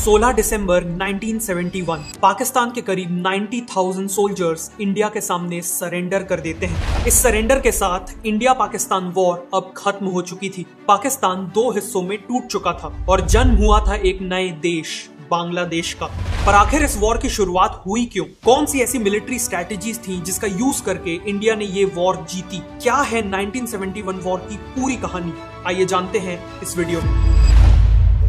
16 दिसंबर 1971 पाकिस्तान के करीब 90,000 soldiers India के सामने सरेंडर कर देते हैं। इस सरेंडर के साथ इंडिया पाकिस्तान वॉर अब खत्म हो चुकी थी। पाकिस्तान दो हिस्सों में टूट चुका था और जन्म हुआ था एक नए देश बांग्लादेश का। पर आखिर इस वॉर की शुरुआत हुई क्यों? कौन सी ऐसी मिलिट्री स्ट्रैटेजीज थी जिसका यूज करके इंडिया ने ये वॉर जीती? क्या है 1971 वॉर की पूरी कहानी? आइए जानते हैं इस वीडियो में।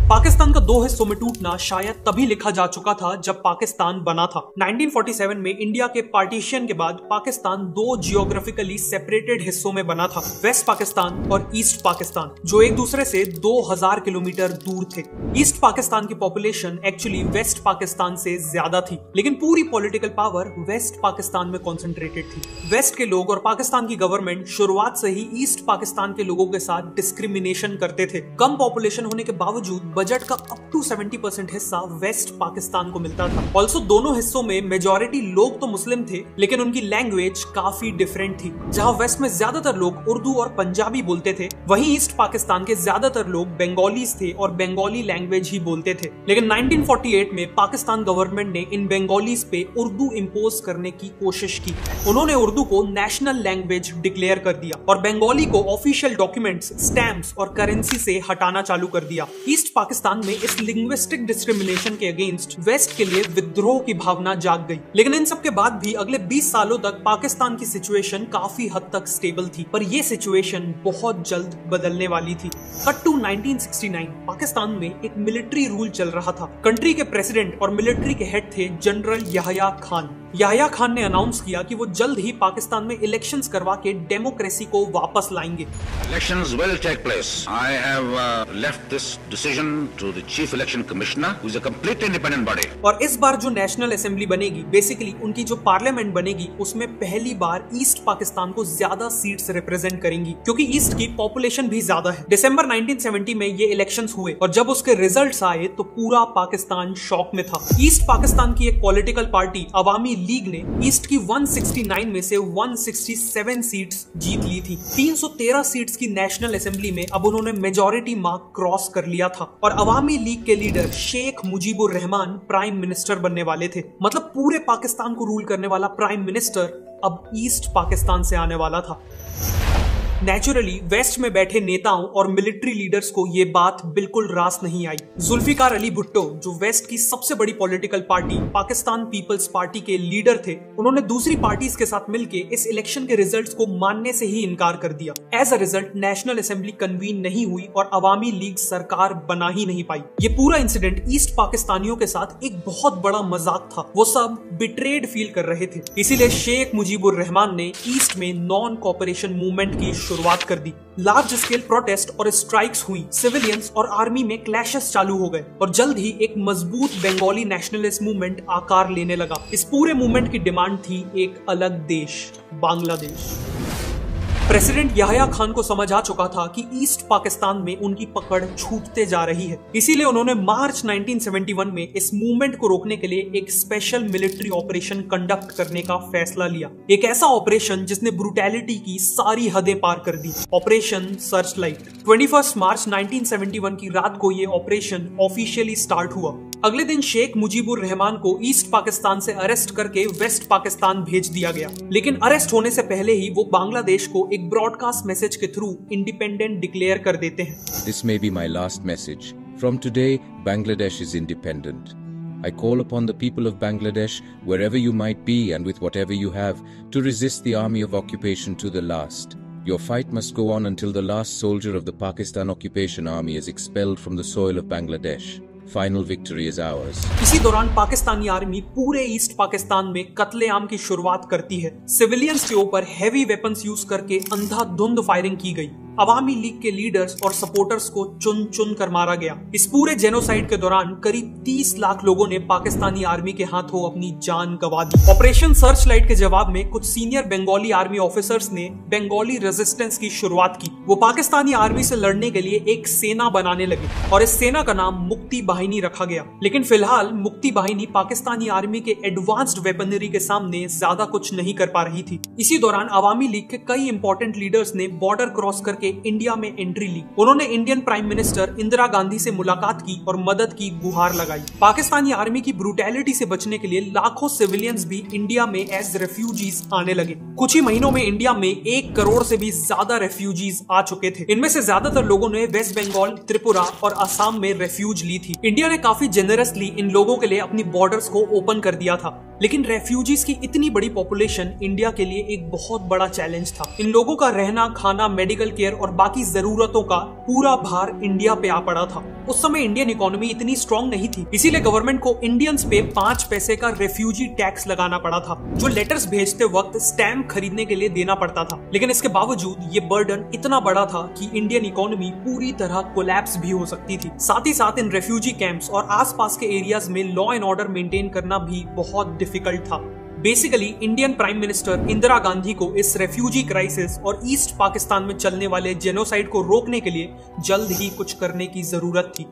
पाकिस्तान का दो हिस्सों में टूटना शायद तभी लिखा जा चुका था जब पाकिस्तान बना था। 1947 में इंडिया के पार्टीशन के बाद पाकिस्तान दो जियोग्राफिकली सेपरेटेड हिस्सों में बना था, वेस्ट पाकिस्तान और ईस्ट पाकिस्तान, जो एक दूसरे से 2000 किलोमीटर दूर थे। ईस्ट पाकिस्तान की पॉपुलेशन एक्चुअली वेस्ट पाकिस्तान से ज्यादा थी, लेकिन पूरी पॉलिटिकल पावर वेस्ट पाकिस्तान में कॉन्सेंट्रेटेड थी। वेस्ट के लोग और पाकिस्तान की गवर्नमेंट शुरुआत से ही ईस्ट पाकिस्तान के लोगों के साथ डिस्क्रिमिनेशन करते थे। कम पॉपुलेशन होने के बावजूद बजट का अप टू 70% हिस्सा वेस्ट पाकिस्तान को मिलता था। ऑल्सो दोनों हिस्सों में मेजॉरिटी लोग तो मुस्लिम थे, लेकिन उनकी लैंग्वेज काफी डिफरेंट थी। जहां वेस्ट में ज्यादातर लोग उर्दू और पंजाबी बोलते थे, वहीं ईस्ट पाकिस्तान के ज्यादातर लोग बंगालीज थे और बंगाली लैंग्वेज ही बोलते थे। लेकिन 1948 में पाकिस्तान गवर्नमेंट ने इन बंगालीज पे उर्दू इम्पोज करने की कोशिश की। उन्होंने उर्दू को नेशनल लैंग्वेज डिक्लेयर कर दिया और बंगाली को ऑफिशियल डॉक्यूमेंट्स, स्टैम्प्स और करेंसी से हटाना चालू कर दिया। ईस्ट पाकिस्तान में इस लिंग्विस्टिक डिस्क्रिमिनेशन के अगेंस्ट वेस्ट के लिए विद्रोह की भावना जाग गई। लेकिन इन सब के बाद भी अगले 20 सालों तक पाकिस्तान की सिचुएशन काफी हद तक स्टेबल थी, पर यह सिचुएशन बहुत जल्द बदलने वाली थी। कट टू 1969, पाकिस्तान में एक मिलिट्री रूल चल रहा था। कंट्री के प्रेसिडेंट और मिलिट्री के हेड थे जनरल याह्या खान। याह्या खान ने अनाउंस किया कि वो जल्द ही पाकिस्तान में इलेक्शंस करवा के डेमोक्रेसी को वापस लाएंगे। Elections will take place. I have left this decision to the Chief Election Commissioner, who is a completely independent body. और इस बार जो नेशनल असेंबली बनेगी, बेसिकली उनकी जो पार्लियामेंट बनेगी, उसमें पहली बार ईस्ट पाकिस्तान को ज्यादा सीट्स रिप्रेजेंट करेंगी, क्योंकि ईस्ट की पॉपुलेशन भी ज्यादा है। दिसंबर 1970 में ये इलेक्शंस हुए और जब उसके रिजल्ट्स आए तो पूरा पाकिस्तान शॉक में था। ईस्ट पाकिस्तान की एक पॉलिटिकल पार्टी अवामी लीग ने ईस्ट की 169 में से 167 सीट्स जीत ली थी। 313 सीट्स की नेशनल असेंबली में अब उन्होंने मेजॉरिटी मार्क क्रॉस कर लिया था और अवामी लीग के leader Sheikh Mujibur Rahman prime minister बनने वाले थे। मतलब पूरे पाकिस्तान को रूल करने वाला प्राइम मिनिस्टर अब ईस्ट पाकिस्तान से आने वाला था। नेचुरली वेस्ट में बैठे नेताओं और मिलिट्री लीडर्स को ये बात बिल्कुल रास नहीं आई। जुल्फिकार अली भुट्टो, जो वेस्ट की सबसे बड़ी political party Pakistan Peoples Party के लीडर थे, उन्होंने दूसरी पार्टीज के साथ मिलकर इस इलेक्शन के रिजल्ट्स को मानने से ही इनकार कर दिया। As a result national assembly convene नहीं हुई और अवामी लीग सरकार बना ही नहीं पाई। ये पूरा इंसिडेंट ईस्ट पाकिस्तानियों के साथ एक बहुत बड़ा मजाक था। वो सब बिट्रेड फील कर रहे थे। इसीलिए शेख मुजीबुर रहमान ने ईस्ट में नॉन कॉपरेशन मूवमेंट की शुरुआत कर दी। लार्ज स्केल प्रोटेस्ट और स्ट्राइक्स हुई, सिविलियंस और आर्मी में क्लैशेस चालू हो गए और जल्द ही एक मजबूत बंगाली नेशनलिस्ट मूवमेंट आकार लेने लगा। इस पूरे मूवमेंट की डिमांड थी एक अलग देश, बांग्लादेश। प्रेसिडेंट याह्या खान को समझ आ चुका था कि ईस्ट पाकिस्तान में उनकी पकड़ छूटते जा रही है। इसीलिए उन्होंने मार्च 1971 में इस मूवमेंट को रोकने के लिए एक स्पेशल मिलिट्री ऑपरेशन कंडक्ट करने का फैसला लिया। एक ऐसा ऑपरेशन जिसने ब्रूटैलिटी की सारी हदें पार कर दी, ऑपरेशन सर्च लाइट। 21 मार्च 1971 की रात को ये ऑपरेशन ऑफिशियली स्टार्ट हुआ। अगले दिन शेख मुजीबुर रहमान को ईस्ट पाकिस्तान से अरेस्ट करके वेस्ट पाकिस्तान भेज दिया गया, लेकिन अरेस्ट होने से पहले ही वो बांग्लादेश को एक ब्रॉडकास्ट मैसेज के थ्रू इंडिपेंडेंट डिक्लेयर कर देते हैं। This may be my last message. From today, Bangladesh is independent. I call upon the people of Bangladesh, wherever you might be and with whatever you have, to resist the army of occupation to the last. Your fight must go on until the last soldier of the Pakistan occupation army is expelled from the soil of Bangladesh. Final victory is ours. इसी दौरान Pakistani army पूरे east Pakistan में कत्लेआम की शुरुआत करती है। Civilians के ऊपर हैवी वेपन्स यूज करके अंधाधुंध फायरिंग की गई। अवामी लीग के लीडर्स और सपोर्टर्स को चुन चुन कर मारा गया। इस पूरे जेनोसाइड के दौरान करीब 30 लाख लोगों ने पाकिस्तानी आर्मी के हाथों अपनी जान गंवा दी। ऑपरेशन सर्च लाइट के जवाब में कुछ सीनियर बंगाली आर्मी ऑफिसर्स ने बंगाली रेजिस्टेंस की शुरुआत की। वो पाकिस्तानी आर्मी से लड़ने के लिए एक सेना बनाने लगे और इस सेना का नाम मुक्ति बाहिनी रखा गया। लेकिन फिलहाल मुक्ति बाहिनी पाकिस्तानी आर्मी के एडवांस्ड वेपनरी के सामने ज्यादा कुछ नहीं कर पा रही थी। इसी दौरान अवामी लीग के कई इंपॉर्टेंट लीडर्स ने बॉर्डर क्रॉस करके करके इंडिया में एंट्री ली। उन्होंने Indian prime minister Indira Gandhi से मुलाकात की और मदद की गुहार लगाई। पाकिस्तानी आर्मी की ब्रूटैलिटी से बचने के लिए लाखों सिविलियंस भी इंडिया में एज रेफ्यूजीज आने लगे। कुछ ही महीनों में इंडिया में 1 करोड़ से भी ज्यादा रेफ्यूजीज आ चुके थे। इनमें से ज्यादातर लोगों ने वेस्ट बंगाल, त्रिपुरा और असम में रेफ्यूज ली थी। इंडिया ने काफी जेनरसली इन लोगों के लिए अपनी बॉर्डर्स को ओपन कर दिया था, लेकिन रेफ्यूजीज की इतनी बड़ी पॉपुलेशन इंडिया के लिए एक बहुत बड़ा चैलेंज था। इन लोगों का रहना, खाना, मेडिकल केयर और बाकी जरूरतों का पूरा भार इंडिया पे आ पड़ा था। उस समय इंडियन इकोनॉमी इतनी स्ट्रांग नहीं थी, इसीलिए गवर्नमेंट को इंडियंस पे 5 पैसे का रेफ्यूजी टैक्स लगाना पड़ा था, जो लेटर्स भेजते वक्त स्टैम्प खरीदने के लिए देना पड़ता था। लेकिन इसके बावजूद ये बर्डन इतना बड़ा था कि इंडियन इकोनॉमी पूरी तरह कोलैप्स भी हो सकती थी। साथ ही साथ इन रेफ्यूजी कैंप्स और आसपास के एरियाज में लॉ एंड ऑर्डर मेंटेन करना भी बहुत डिफिकल्ट था। Basically Indian prime minister Indira Gandhi को इस रेफ्यूजी क्राइसिस और ईस्ट पाकिस्तान में चलने वाले जेनोसाइड को रोकने के लिए जल्द ही कुछ करने की जरूरत थी।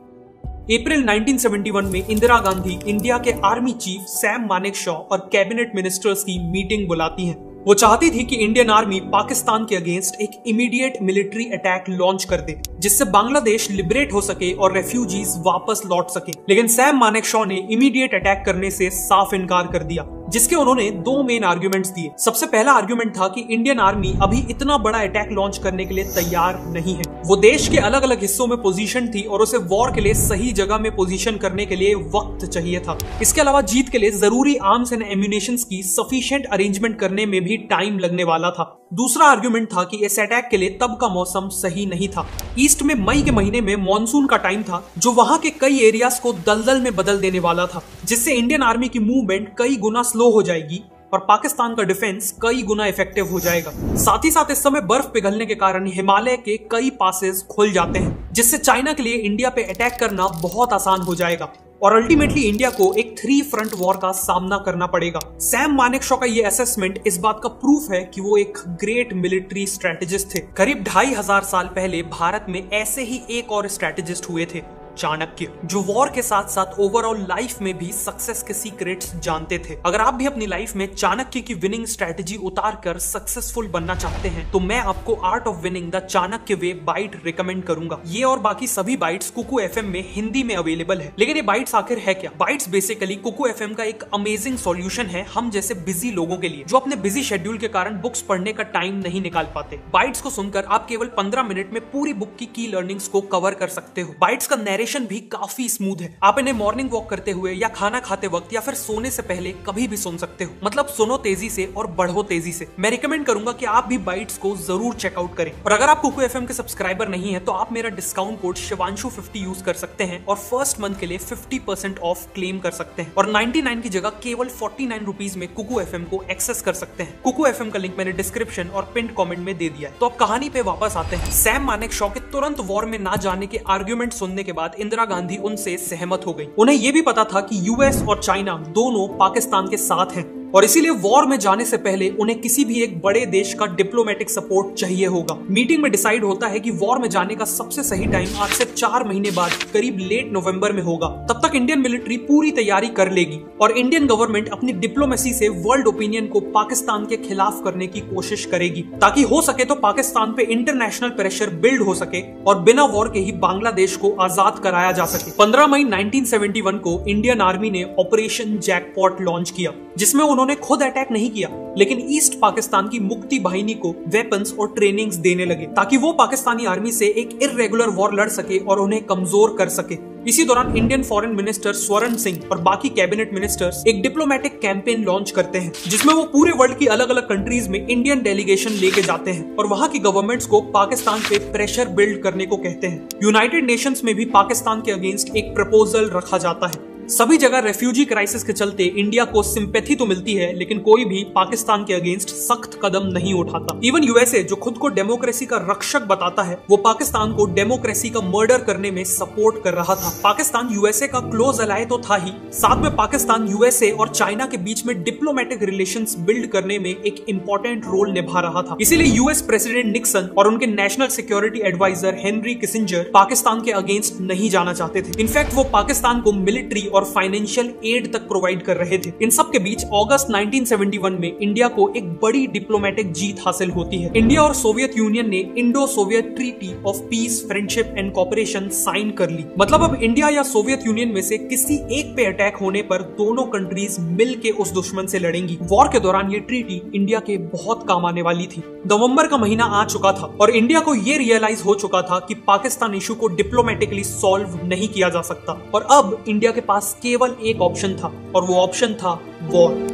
अप्रैल 1971 में इंदिरा गांधी इंडिया के आर्मी चीफ सैम मानेकशॉ और कैबिनेट मिनिस्टर्स की मीटिंग बुलाती हैं। वो चाहती थी कि इंडियन आर्मी पाकिस्तान के अगेंस्ट एक इमीडिएट मिलिट्री अटैक लॉन्च कर दे, जिससे बांग्लादेश लिबरेट हो सके और रेफ्यूजीज वापस लौट सके। लेकिन सैम मानेकशॉ ने इमीडिएट अटैक करने से साफ इनकार कर दिया, जिसके उन्होंने 2 मेन आर्गुमेंट्स दिए। सबसे पहला आर्गुमेंट था कि इंडियन आर्मी अभी इतना बड़ा अटैक लॉन्च करने के लिए तैयार नहीं है। वो देश के अलग अलग हिस्सों में पोजीशन थी और उसे वॉर के लिए सही जगह में पोजीशन करने के लिए वक्त चाहिए था। इसके अलावा जीत के लिए जरूरी आर्म्स एंड एम्यूनेशंस की सफिशिएंट अरेंजमेंट करने में भी टाइम लगने वाला था। दूसरा आर्गुमेंट था कि इस अटैक के लिए तब का मौसम सही नहीं था। ईस्ट में मई के महीने में मॉनसून का टाइम था, जो वहां के कई एरियाज को दलदल में बदल देने वाला था, जिससे इंडियन आर्मी की मूवमेंट कई गुना स्लो हो जाएगी और पाकिस्तान का डिफेंस कई गुना इफेक्टिव हो जाएगा। साथ ही साथ इस समय बर्फ पिघलने के कारण हिमालय के कई पासेस खुल जाते हैं, जिससे चाइना के लिए इंडिया पे अटैक करना बहुत आसान हो जाएगा और अल्टीमेटली इंडिया को एक 3 फ्रंट वॉर का सामना करना पड़ेगा। सैम मानेकशॉ का ये असेसमेंट इस बात का प्रूफ है कि वो एक ग्रेट मिलिट्री स्ट्रेटेजिस्ट थे। करीब 2500 साल पहले भारत में ऐसे ही एक और स्ट्रेटेजिस्ट हुए थे, चाणक्य, जो वॉर के साथ साथ ओवरऑल लाइफ में भी सक्सेस के सीक्रेट्स जानते थे। अगर आप भी अपनी लाइफ में चाणक्य की विनिंग स्ट्रेटेजी उतार कर सक्सेसफुल बनना चाहते हैं, तो मैं आपको art of winning the Chanakya way by recommend करूंगा। ये और बाकी सभी बाइट्स कुकू एफएम में हिंदी में अवेलेबल है। लेकिन ये बाइट्स आखिर है क्या? बाइट्स बेसिकली कुकू एफएम का एक अमेजिंग सॉल्यूशन है हम जैसे बिजी लोगों के लिए, जो अपने बिजी शेड्यूल के कारण बुक्स पढ़ने का टाइम नहीं निकाल पाते। बाइट्स को सुनकर आप केवल 15 मिनट में पूरी बुक की लर्निंग्स को कवर कर सकते हो। बाइट्स का नरेशन भी काफी स्मूथ है। आप इन्हें मॉर्निंग वॉक करते हुए या खाना खाते वक्त या फिर सोने से पहले कभी भी सुन सकते हो। मतलब सुनो तेजी से और बढ़ो तेजी से। मैं रिकमेंड करूंगा कि आप भी बाइट्स को जरूर चेकआउट करें। और अगर आप कुकू एफएम के सब्सक्राइबर नहीं है, तो आप मेरा डिस्काउंट कोड शिवांशु 50 यूज कर सकते हैं और फर्स्ट मंथ के लिए 50% ऑफ क्लेम कर सकते हैं और 99 की जगह केवल 49 रुपीज में कुकू एफएम को एक्सेस कर सकते हैं। कुकू एफएम का लिंक मैंने डिस्क्रिप्शन और पिन कमेंट में दे दिया है। तो अब कहानी पे वापस आते हैं। सैम मानेकशॉ के तुरंत वॉर में ना जाने के आर्गुमेंट सुनने के बाद इंदिरा गांधी उनसे सहमत हो गई। उन्हें यह भी पता था कि यूएस और चाइना दोनों पाकिस्तान के साथ हैं और इसीलिए वॉर में जाने से पहले उन्हें किसी भी एक बड़े देश का डिप्लोमेटिक सपोर्ट चाहिए होगा। मीटिंग में डिसाइड होता है कि वॉर में जाने का सबसे सही टाइम आज से 4 महीने बाद करीब लेट नवंबर में होगा। तब तक इंडियन मिलिट्री पूरी तैयारी कर लेगी और इंडियन गवर्नमेंट अपनी डिप्लोमेसी से वर्ल्ड ओपिनियन को पाकिस्तान के खिलाफ करने की कोशिश करेगी, ताकि हो सके तो पाकिस्तान पे इंटरनेशनल प्रेशर बिल्ड हो सके और बिना वॉर के ही बांग्लादेश को आजाद कराया जा सके। 15 मई 1971 को इंडियन आर्मी ने ऑपरेशन जैकपॉट लॉन्च किया, जिसमें उन्होंने खुद अटैक नहीं किया, लेकिन ईस्ट पाकिस्तान की मुक्ति बाहिनी को वेपन्स और ट्रेनिंग्स देने लगे, ताकि वो पाकिस्तानी आर्मी से एक इर्रेगुलर वॉर लड़ सके और उन्हें कमजोर कर सके। इसी दौरान इंडियन फॉरेन मिनिस्टर स्वर्ण सिंह और बाकी कैबिनेट मिनिस्टर्स एक डिप्लोमेटिक कैंपेन लॉन्च करते हैं, जिसमें वो पूरे वर्ल्ड की अलग अलग कंट्रीज में इंडियन डेलीगेशन लेके जाते हैं और वहां की गवर्नमेंट्स को पाकिस्तान पे प्रेशर बिल्ड करने को कहते हैं। यूनाइटेड नेशंस में भी पाकिस्तान के अगेंस्ट एक प्रपोजल रखा जाता है। सभी जगह रेफ्यूजी क्राइसिस के चलते इंडिया को सिंपैथी तो मिलती है, लेकिन कोई भी पाकिस्तान के अगेंस्ट सख्त कदम नहीं उठाता। इवन यूएसए, जो खुद को डेमोक्रेसी का रक्षक बताता है, वो पाकिस्तान को डेमोक्रेसी का मर्डर करने में सपोर्ट कर रहा था। पाकिस्तान यूएसए का क्लोज अलाय तो था ही, साथ में पाकिस्तान यूएसए और चाइना के बीच में डिप्लोमेटिक रिलेशंस बिल्ड करने में एक इंपॉर्टेंट रोल निभा रहा था। इसीलिए यूएस प्रेसिडेंट निक्सन और उनके national security adviser Henry Kissinger Pakistan के अगेंस्ट नहीं जाना चाहते थे। इनफैक्ट वो पाकिस्तान को मिलिट्री और फाइनेंशियल एड तक प्रोवाइड कर रहे थे। इन सब के बीच अगस्त 1971 में इंडिया को एक बड़ी डिप्लोमेटिक जीत हासिल होती है। इंडिया और सोवियत यूनियन ने Indo Soviet treaty of peace, friendship and cooperation sign कर ली। मतलब अब इंडिया या सोवियत यूनियन में से किसी एक पे अटैक होने पर दोनों कंट्रीज मिल के उस दुश्मन से लड़ेंगी। वॉर के दौरान ये ट्रीटी इंडिया के बहुत काम आने वाली थी। नवंबर का महीना आ चुका था और इंडिया को ये रियलाइज हो चुका था कि पाकिस्तान इशू को डिप्लोमेटिकली सॉल्व नहीं किया जा सकता और अब इंडिया के पास केवल एक ऑप्शन था और वो ऑप्शन था वॉर।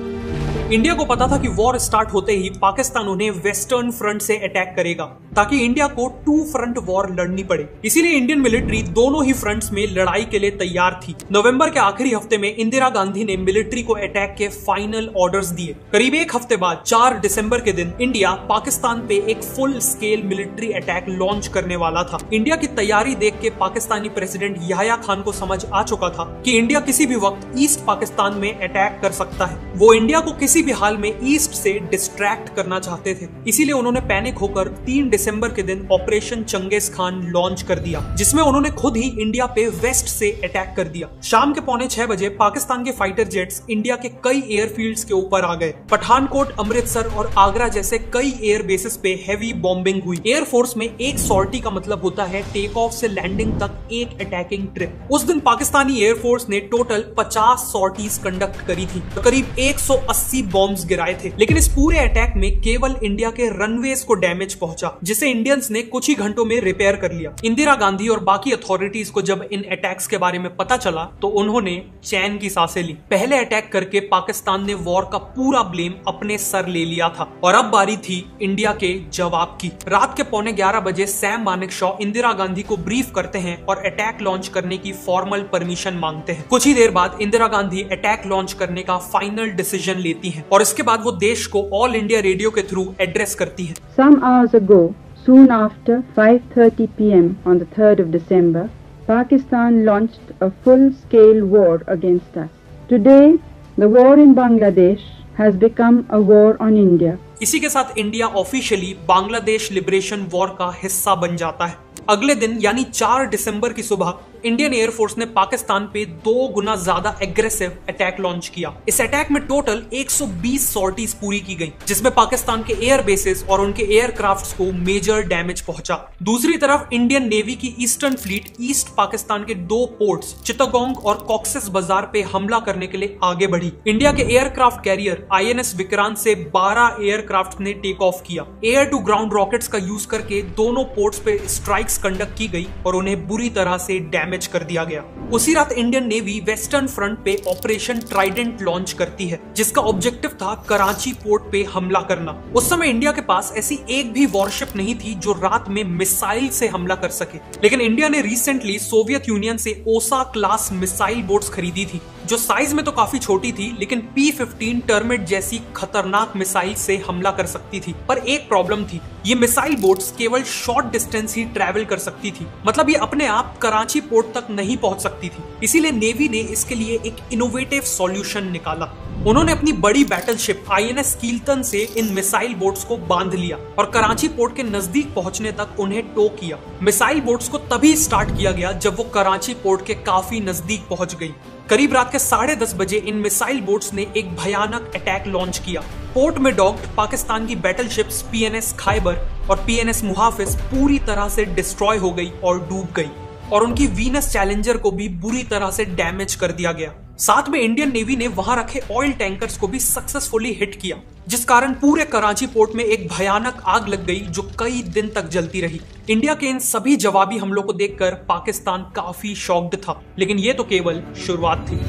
इंडिया को पता था कि वॉर स्टार्ट होते ही पाकिस्तान उन्हें वेस्टर्न फ्रंट से अटैक करेगा ताकि इंडिया को 2 फ्रंट वॉर लड़नी पड़े। इसीलिए इंडियन मिलिट्री दोनों ही फ्रंट्स में लड़ाई के लिए तैयार थी। नवंबर के आखिरी हफ्ते में इंदिरा गांधी ने मिलिट्री को अटैक के फाइनल ऑर्डर्स दिए। करीब एक हफ्ते बाद 4 दिसंबर के दिन इंडिया पाकिस्तान पे एक full scale military attack launch करने वाला था। इंडिया की तैयारी देख के पाकिस्तानी प्रेसिडेंट याह्या खान को समझ आ चुका था कि इंडिया किसी भी वक्त ईस्ट पाकिस्तान में अटैक कर सकता है। वो इंडिया को किसी भी हाल में ईस्ट से डिस्ट्रैक्ट करना चाहते थे। इसीलिए उन्होंने पैनिक होकर 3 दिसंबर के दिन ऑपरेशन चंगेज खान लॉन्च कर दिया, जिसमें उन्होंने खुद ही इंडिया पे वेस्ट से अटैक कर दिया। शाम के 5:45 बजे पाकिस्तान के फाइटर जेट्स इंडिया के कई एयरफील्ड्स के ऊपर आ गए। पठानकोट, अमृतसर और आगरा जैसे कई एयर बेसिस पे हैवी बॉम्बिंग हुई। एयरफोर्स में एक सॉर्टी का मतलब होता है टेक ऑफ से लैंडिंग तक एक अटैकिंग ट्रिप। उस दिन पाकिस्तानी एयरफोर्स ने टोटल 50 सॉर्टीज कंडक्ट करी थी, करीब 180 बॉम्ब्स गिराए थे। लेकिन इस पूरे अटैक में केवल इंडिया के रनवेज को डैमेज पहुंचा, जिसे इंडियंस ने कुछ ही घंटों में रिपेयर कर लिया। इंदिरा गांधी और बाकी अथॉरिटीज को जब इन अटैक्स के बारे में पता चला तो उन्होंने चैन की सांसें ली। पहले अटैक करके पाकिस्तान ने वॉर का पूरा ब्लेम अपने सर ले लिया था और अब बारी थी इंडिया के जवाब की। रात के 11:15 बजे सैम मानेकशॉ इंदिरा गांधी को ब्रीफ करते हैं और अटैक लॉन्च करने की फॉर्मल परमिशन मांगते हैं। कुछ ही देर बाद इंदिरा गांधी अटैक लॉन्च करने का फाइनल डिसीजन लेती हैं और इसके बाद वो देश को ऑल इंडिया रेडियो के थ्रू एड्रेस करती है। Some hours ago, soon after 5:30 p.m. on the 3rd of December, Pakistan launched a full-scale war against us. Today, the war in Bangladesh has become a war on India. इसी के साथ India officially Bangladesh liberation war का हिस्सा बन जाता है। अगले दिन यानी 4 दिसंबर की सुबह इंडियन एयरफोर्स ने पाकिस्तान पे 2 गुना ज्यादा एग्रेसिव अटैक लॉन्च किया। इस अटैक में टोटल 120 सॉर्टीज पूरी की गई, जिसमें पाकिस्तान के एयर बेसेस और उनके एयरक्राफ्ट्स को मेजर डैमेज पहुंचा। दूसरी तरफ इंडियन नेवी की ईस्टर्न फ्लीट ईस्ट पाकिस्तान के 2 पोर्ट्स चित्तगोंग और कॉक्सेस बाजार पे हमला करने के लिए आगे बढ़ी। इंडिया के एयरक्राफ्ट कैरियर INS विक्रांत से 12 एयरक्राफ्ट ने टेक ऑफ किया। एयर टू ग्राउंड रॉकेट्स का यूज करके दोनों पोर्ट्स पे स्ट्राइक्स कंडक्ट की गई और उन्हें बुरी तरह से डैमेज कर दिया गया। उसी रात इंडियन नेवी वेस्टर्न फ्रंट पे ऑपरेशन ट्राइडेंट लॉन्च करती है, जिसका ऑब्जेक्टिव था कराची पोर्ट पे हमला करना। उस समय इंडिया के पास ऐसी एक भी वॉरशिप नहीं थी जो रात में मिसाइल से हमला कर सके, लेकिन इंडिया ने रिसेंटली सोवियत यूनियन से ओसा क्लास मिसाइल बोट्स खरीदी थी, जो साइज में तो काफी छोटी थी लेकिन P-15 टर्मिट जैसी खतरनाक मिसाइल से हमला कर सकती थी। पर एक प्रॉब्लम थी, ये मिसाइल बोट्स केवल शॉर्ट डिस्टेंस ही ट्रैवल कर सकती थी, मतलब ये अपने आप कराची पोर्ट तक नहीं पहुंच सकती थी। इसीलिए नेवी ने इसके लिए एक इनोवेटिव सॉल्यूशन निकाला। उन्होंने अपनी बड़ी बैटलशिप INS कील्टन से इन मिसाइल बोट्स को बांध लिया और कराची पोर्ट के नजदीक पहुंचने तक उन्हें टो किया। मिसाइल बोट्स को तभी स्टार्ट किया गया जब वो कराची पोर्ट के काफी नजदीक पहुंच गई। करीब रात के 10:30 बजे इन मिसाइल बोट्स ने एक भयानक अटैक लॉन्च किया। पोर्ट में डॉक्ड पाकिस्तान की बैटलशिप्स PNS खैबर और PNS मुहाफिज पूरी तरह से डिस्ट्रॉय हो गई और डूब गई और उनकी वीनस चैलेंजर को भी बुरी तरह से डैमेज कर दिया गया। साथ में इंडियन नेवी ने वहां रखे ऑयल टैंकर्स को भी सक्सेसफुली हिट किया, जिस कारण पूरे कराची पोर्ट में एक भयानक आग लग गई जो कई दिन तक जलती रही। इंडिया के इन सभी जवाबी हमलों को देखकर पाकिस्तान काफी शॉक्ड था, लेकिन ये तो केवल शुरुआत थी।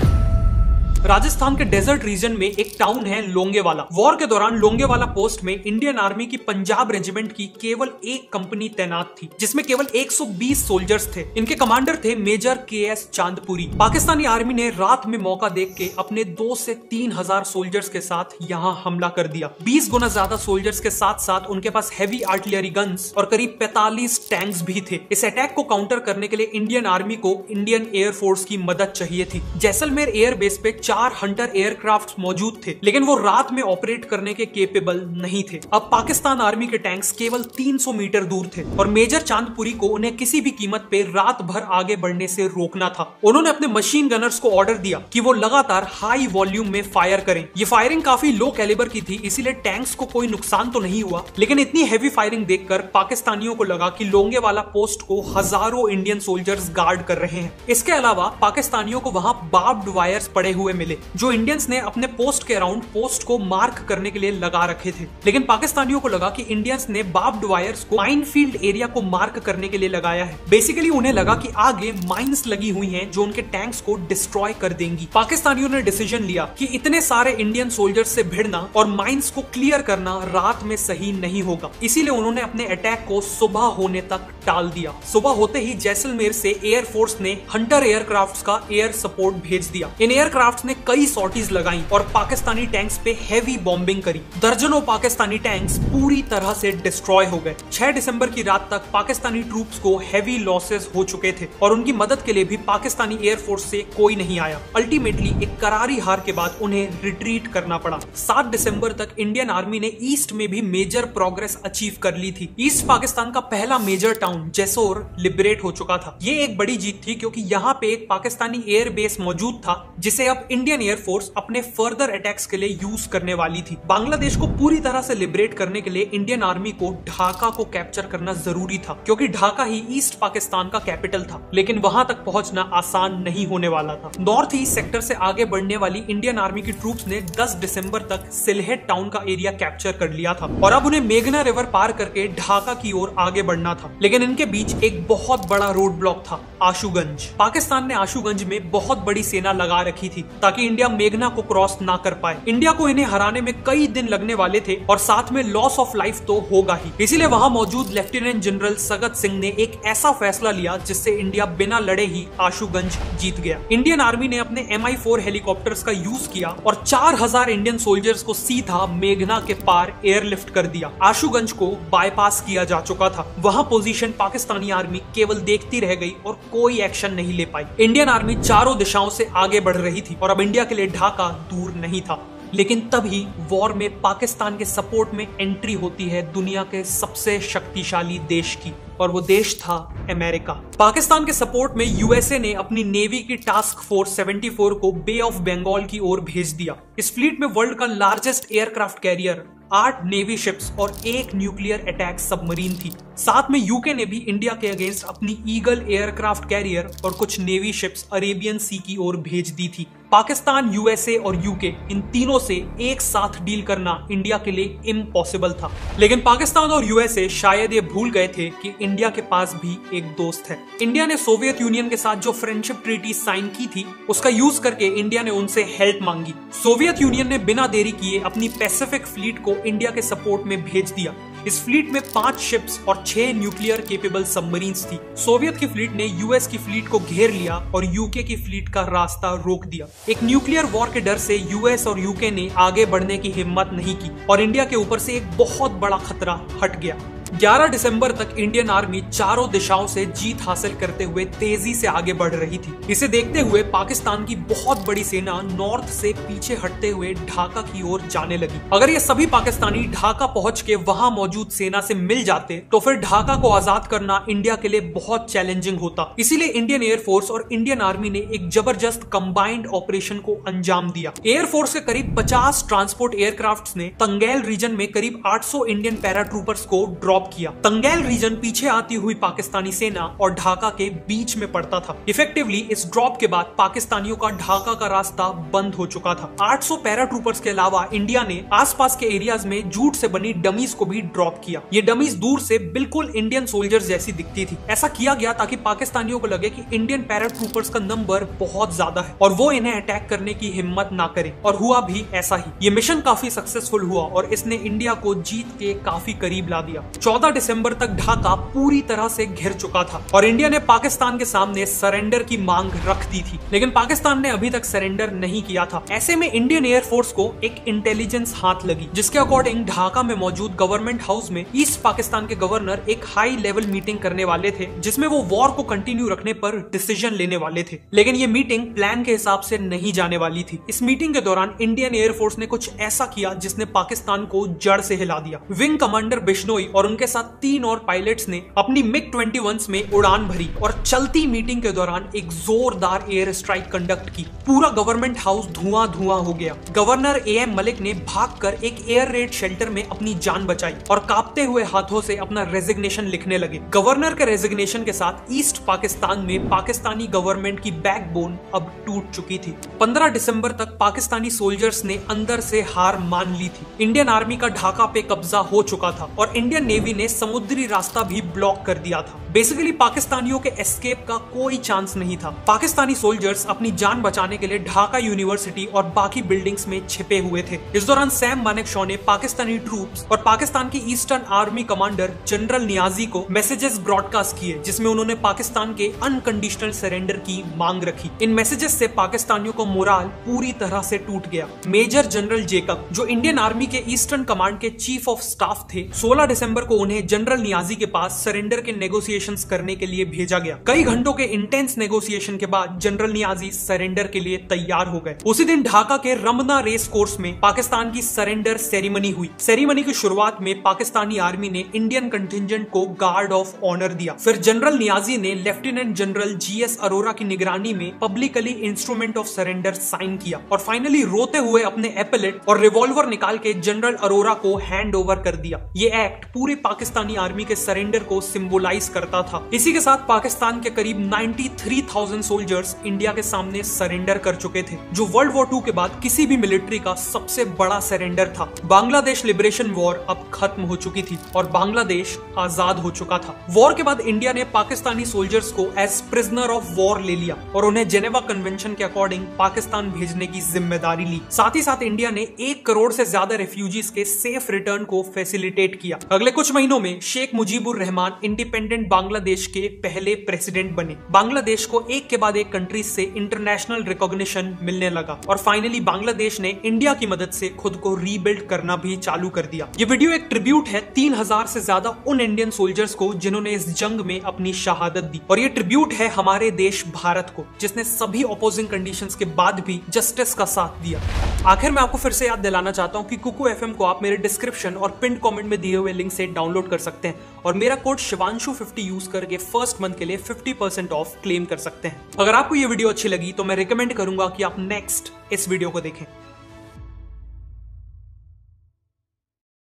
राजस्थान के डेजर्ट रीजन में एक टाउन है लोंगेवाला। वॉर के दौरान लोंगेवाला पोस्ट में इंडियन आर्मी की पंजाब रेजिमेंट की केवल एक कंपनी तैनात थी, जिसमें केवल 120 सोल्जर्स थे। इनके कमांडर थे major KS Chandpuri. Pakistani army ने रात में मौका देख के अपने 2 से 3 हजार सोल्जर्स के साथ यहाँ हमला कर दिया। 20 गुना ज्यादा सोल्जर्स के साथ साथ उनके पास हैवी आर्टिलरी गन्स और करीब 45 टैंक्स भी थे। इस अटैक को काउंटर करने के लिए इंडियन आर्मी को इंडियन एयरफोर्स की मदद चाहिए थी। जैसलमेर एयरबेस पे 4 हंटर एयरक्राफ्ट मौजूद थे, लेकिन वो रात में ऑपरेट करने के केपेबल नहीं थे। अब पाकिस्तान आर्मी के टैंक्स केवल 300 मीटर दूर थे और मेजर चांदपुरी को उन्हें किसी भी कीमत पे रात भर आगे बढ़ने से रोकना था। उन्होंने अपने मशीन गनर्स को ऑर्डर दिया कि वो लगातार हाई वॉल्यूम में फायर करें। ये फायरिंग काफी लो कैलिबर की थी, इसीलिए टैंक्स को कोई नुकसान तो नहीं हुआ, लेकिन इतनी हैवी फायरिंग देखकर पाकिस्तानियों को लगा कि लोंगेवाला पोस्ट को हजारों इंडियन सोल्जर्स गार्ड कर रहे हैं। इसके अलावा पाकिस्तानियों को वहां बार्ब्ड वायर्स पड़े हुए मिले, जो इंडियंस ने अपने पोस्ट के अराउंड पोस्ट को मार्क करने के लिए लगा रखे थे। लेकिन पाकिस्तानियों को लगा कि इंडियंस ने बार्ब्ड वायर्स को माइनफील्ड एरिया को मार्क करने के लिए लगाया है। बेसिकली उन्हें लगा कि आगे माइंस लगी हुई हैं जो उनके टैंक्स को डिस्ट्रॉय कर देंगी। पाकिस्तानियों ने डिसीजन लिया कि इतने सारे इंडियन सोल्जर्स से भिड़ना और माइंस को क्लियर करना रात में सही नहीं होगा, इसीलिए उन्होंने अपने अटैक को सुबह होने तक टाल दिया। सुबह होते ही जैसलमेर से एयरफोर्स ने हंटर एयरक्राफ्ट्स का एयर सपोर्ट भेज दिया। इन एयरक्राफ्ट्स ने कई सॉर्टीज लगाई और पाकिस्तानी टैंक्स पे हैवी बॉम्बिंग करी। दर्जनों पाकिस्तानी टैंक्स पूरी तरह से डिस्ट्रॉय हो गए। 6 दिसंबर की रात तक पाकिस्तानी ट्रूप्स को हैवी लॉसेस हो चुके थे और उनकी मदद के लिए भी पाकिस्तानी एयरफोर्स से कोई नहीं आया। अल्टीमेटली एक करारी हार के बाद उन्हें रिट्रीट करना पड़ा। 7 दिसंबर तक इंडियन आर्मी ने ईस्ट में भी मेजर प्रोग्रेस अचीव कर ली थी। ईस्ट पाकिस्तान का पहला मेजर टाउन जैसोर लिबरेट हो चुका था। ये एक बड़ी जीत थी क्योंकि यहाँ पे एक पाकिस्तानी एयर बेस मौजूद था जिसे अब इंडियन एयरफोर्स अपने फर्दर अटैक्स के लिए यूज करने वाली थी। बांग्लादेश को पूरी तरह से लिबरेट करने के लिए इंडियन आर्मी को ढाका को कैप्चर करना जरूरी था, क्योंकि ढाका ही ईस्ट पाकिस्तान का कैपिटल था। लेकिन वहां तक पहुंचना आसान नहीं होने वाला था। नॉर्थ ईस्ट सेक्टर से आगे बढ़ने वाली इंडियन आर्मी की ट्रूप्स ने 10 दिसंबर तक सिलहेट टाउन का एरिया कैप्चर कर लिया था और अब उन्हें मेघना रिवर पार करके ढाका की ओर आगे बढ़ना था। लेकिन इनके बीच एक बहुत बड़ा रोड ब्लॉक था, आशुगंज। पाकिस्तान ने आशुगंज में बहुत बड़ी सेना लगा रखी थी ताकि इंडिया मेघना को क्रॉस ना कर पाए। इंडिया को इन्हें हराने में कई दिन लगने वाले थे और साथ में लॉस ऑफ लाइफ तो होगा ही। इसीलिए वहां मौजूद लेफ्टिनेंट जनरल सगत सिंह ने एक ऐसा फैसला लिया जिससे इंडिया बिना लड़े ही आशुगंज जीत गया। इंडियन आर्मी ने अपने MI4 हेलीकॉप्टर्स का यूज किया और 4000 इंडियन सोल्जर्स को सीधा मेघना के पार एयरलिफ्ट कर दिया। आशुगंज को बाईपास किया जा चुका था। वहां पोजीशन पाकिस्तानी आर्मी केवल देखती रह गई और कोई एक्शन नहीं ले पाई। इंडियन आर्मी चारों दिशाओं से आगे बढ़ रही थी और अब इंडिया के लिए ढाका दूर नहीं था। लेकिन तभी वॉर में पाकिस्तान के सपोर्ट में एंट्री होती है दुनिया के सबसे शक्तिशाली देश की, और वो देश था अमेरिका। पाकिस्तान के सपोर्ट में यूएसए ने अपनी नेवी की टास्क फोर्स 74 को बे ऑफ बंगाल की ओर भेज दिया। इस फ्लीट में वर्ल्ड का largest aircraft carrier, 8 navy ships और 1 न्यूक्लियर अटैक सबमरीन थी। साथ में यूके ने भी इंडिया के अगेंस्ट अपनी ईगल एयरक्राफ्ट कैरियर और कुछ नेवी शिप्स अरेबियन सी की ओर भेज दी थी। पाकिस्तान, यूएसए और यूके, इन तीनों से एक साथ डील करना इंडिया के लिए इम्पॉसिबल था। लेकिन पाकिस्तान और यूएसए शायद ये भूल गए थे कि इंडिया के पास भी एक दोस्त है। इंडिया ने सोवियत यूनियन के साथ जो फ्रेंडशिप ट्रीटी साइन की थी उसका यूज करके इंडिया ने उनसे हेल्प मांगी। सोवियत यूनियन ने बिना देरी किए अपनी पैसिफिक फ्लीट को इंडिया के सपोर्ट में भेज दिया। इस फ्लीट में 5 शिप्स और 6 न्यूक्लियर केपेबल सबमरीन्स थी। सोवियत की फ्लीट ने यूएस की फ्लीट को घेर लिया और यूके की फ्लीट का रास्ता रोक दिया। एक न्यूक्लियर वॉर के डर से यूएस और यूके ने आगे बढ़ने की हिम्मत नहीं की और इंडिया के ऊपर से एक बहुत बड़ा खतरा हट गया। 11 दिसंबर तक इंडियन आर्मी चारों दिशाओं से जीत हासिल करते हुए तेजी से आगे बढ़ रही थी। इसे देखते हुए पाकिस्तान की बहुत बड़ी सेना नॉर्थ से पीछे हटते हुए ढाका की ओर जाने लगी। अगर ये सभी पाकिस्तानी ढाका पहुंच के वहां मौजूद सेना से मिल जाते तो फिर ढाका को आजाद करना इंडिया के लिए बहुत चैलेंजिंग होता। इसीलिए इंडियन एयरफोर्स और इंडियन आर्मी ने एक जबरदस्त कंबाइंड ऑपरेशन को अंजाम दिया। एयरफोर्स के करीब 50 ट्रांसपोर्ट एयरक्राफ्ट ने तंगैल रीजन में करीब 800 इंडियन पैराट्रूपर्स को ड्रॉप किया। तंगैल रीजन पीछे आती हुई पाकिस्तानी सेना और ढाका के बीच में पड़ता था। इफेक्टिवली इस ड्रॉप के बाद पाकिस्तानियों का ढाका का रास्ता बंद हो चुका था। 800 पैराट्रूपर्स के अलावा इंडिया ने आसपास के एरियाज में जूट से बनी डमीज को भी ड्रॉप किया। ये डमीज दूर से बिल्कुल इंडियन सोल्जर्स जैसी दिखती थी। ऐसा किया गया ताकि पाकिस्तानियों को लगे कि इंडियन पैराट्रूपर्स का नंबर बहुत ज्यादा है और वो इन्हें अटैक करने की हिम्मत ना करें, और हुआ भी ऐसा ही। ये मिशन काफी सक्सेसफुल हुआ और इसने इंडिया को जीत के काफी करीब ला दिया। 14 दिसंबर तक ढाका पूरी तरह से घिर चुका था और इंडिया ने पाकिस्तान के सामने सरेंडर की मांग रख दी थी, लेकिन पाकिस्तान ने अभी तक सरेंडर नहीं किया था। ऐसे में इंडियन एयरफोर्स को एक इंटेलिजेंस हाथ लगी, जिसके अकॉर्डिंग ढाका में मौजूद गवर्नमेंट हाउस में ईस्ट पाकिस्तान के गवर्नर एक हाई लेवल मीटिंग करने वाले थे, जिसमें वो वॉर को कंटिन्यू रखने पर डिसीजन लेने वाले थे। लेकिन ये मीटिंग प्लान के हिसाब से नहीं जाने वाली थी। इस मीटिंग के दौरान इंडियन एयरफोर्स ने कुछ ऐसा किया जिसने पाकिस्तान को जड़ से हिला दिया। विंग कमांडर बिश्नोई और उनके साथ 3 और पायलट्स ने अपनी MiG-21 में उड़ान भरी और चलती मीटिंग के दौरान एक जोरदार एयर स्ट्राइक कंडक्ट की। पूरा गवर्नमेंट हाउस धुआं हो गया। गवर्नर AM मलिक ने भागकर एक एयर रेड शेल्टर में अपनी जान बचाई और कांपते हुए हाथों से अपना रेजिग्नेशन लिखने लगे। गवर्नर के रेजिग्नेशन के साथ ईस्ट पाकिस्तान में पाकिस्तानी गवर्नमेंट की बैकबोन अब टूट चुकी थी। 15 दिसंबर तक पाकिस्तानी सोल्जर्स ने अंदर से हार मान ली थी। इंडियन आर्मी का ढाका पे कब्जा हो चुका था और इंडियन नेवी ने समुद्री रास्ता भी ब्लॉक कर दिया था। बेसिकली पाकिस्तानियों के एस्केप का कोई चांस नहीं था। पाकिस्तानी सोल्जर्स अपनी जान बचाने के लिए ढाका यूनिवर्सिटी और बाकी बिल्डिंग्स में छिपे हुए थे। इस दौरान सैम मानेकशॉ ने पाकिस्तानी ट्रूप्स और पाकिस्तान की eastern army commander general Niazi को मैसेजेस ब्रॉडकास्ट किए, जिसमें उन्होंने पाकिस्तान के अनकंडीशनल सरेंडर की मांग रखी। इन मैसेजेस से पाकिस्तानियों को मोराल पूरी तरह से टूट गया। मेजर जनरल जेकब, जो इंडियन आर्मी के ईस्टर्न कमांड के चीफ ऑफ स्टाफ थे, 16 दिसंबर को उन्हें जनरल नियाजी के पास सरेंडर के नेगोशिएशंस करने के लिए भेजा गया। कई घंटों के इंटेंस नेगोशिएशन के बाद जनरल नियाजी सरेंडर के लिए तैयार हो गए। उसी दिन ढाका के रमना रेस कोर्स में पाकिस्तान की सरेंडर सेरेमनी हुई। सेरेमनी की शुरुआत में पाकिस्तानी आर्मी ने इंडियन कंटिजेंट को गार्ड ऑफ ऑनर दिया। फिर जनरल नियाजी ने लेफ्टिनेंट जनरल GS अरोरा की निगरानी में publicly instrument of surrender sign किया और फाइनली रोते हुए अपने एपेलेट और रिवॉल्वर निकाल के जनरल अरोरा को हैंड ओवर कर दिया। ये एक्ट पूरे पाकिस्तानी आर्मी के सरेंडर को सिंबलाइज करता था। इसी के साथ पाकिस्तान के करीब 93,000 सोल्जर्स इंडिया के सामने सरेंडर कर चुके थे, जो वर्ल्ड वॉर 2 के बाद किसी भी मिलिट्री का सबसे बड़ा सरेंडर था। बांग्लादेश लिबरेशन वॉर अब खत्म हो चुकी थी और बांग्लादेश आजाद हो चुका था। वॉर के बाद इंडिया ने पाकिस्तानी सोल्जर्स को एज प्रिजनर ऑफ वॉर ले लिया और उन्हें जेनेवा कन्वेंशन के अकॉर्डिंग पाकिस्तान भेजने की जिम्मेदारी ली। साथ ही साथ इंडिया ने 1 करोड़ से ज्यादा रेफ्यूजीज के सेफ रिटर्न को फैसिलिटेट किया। अगले कुछ महीनों में शेख मुजीबुर रहमान इंडिपेंडेंट बांग्लादेश के पहले प्रेसिडेंट बने। बांग्लादेश को एक के बाद एक कंट्रीज से इंटरनेशनल रिकॉग्निशन मिलने लगा और फाइनली बांग्लादेश ने इंडिया की मदद से खुद को रीबिल्ड करना भी चालू कर दिया। ये वीडियो एक ट्रिब्यूट है 3000 से ज्यादा उन इंडियन सोल्जर्स को जिन्होंने इस जंग में अपनी शहादत दी, और ये ट्रिब्यूट है हमारे देश भारत को, जिसने सभी ऑपोजिंग कंडीशंस के बाद भी जस्टिस का साथ दिया। आखिर मैं आपको फिर से याद दिलाना चाहता हूँ कि कुकू FM को आप मेरे डिस्क्रिप्शन और पिन कमेंट में दिए हुए लिंक से डाउनलोड कर सकते हैं और मेरा कोड शिवांशु50 यूज करके फर्स्ट मंथ के लिए 50% ऑफ क्लेम कर सकते हैं। अगर आपको ये वीडियो अच्छी लगी तो मैं रिकमेंड करूंगा कि आप नेक्स्ट इस वीडियो को देखें।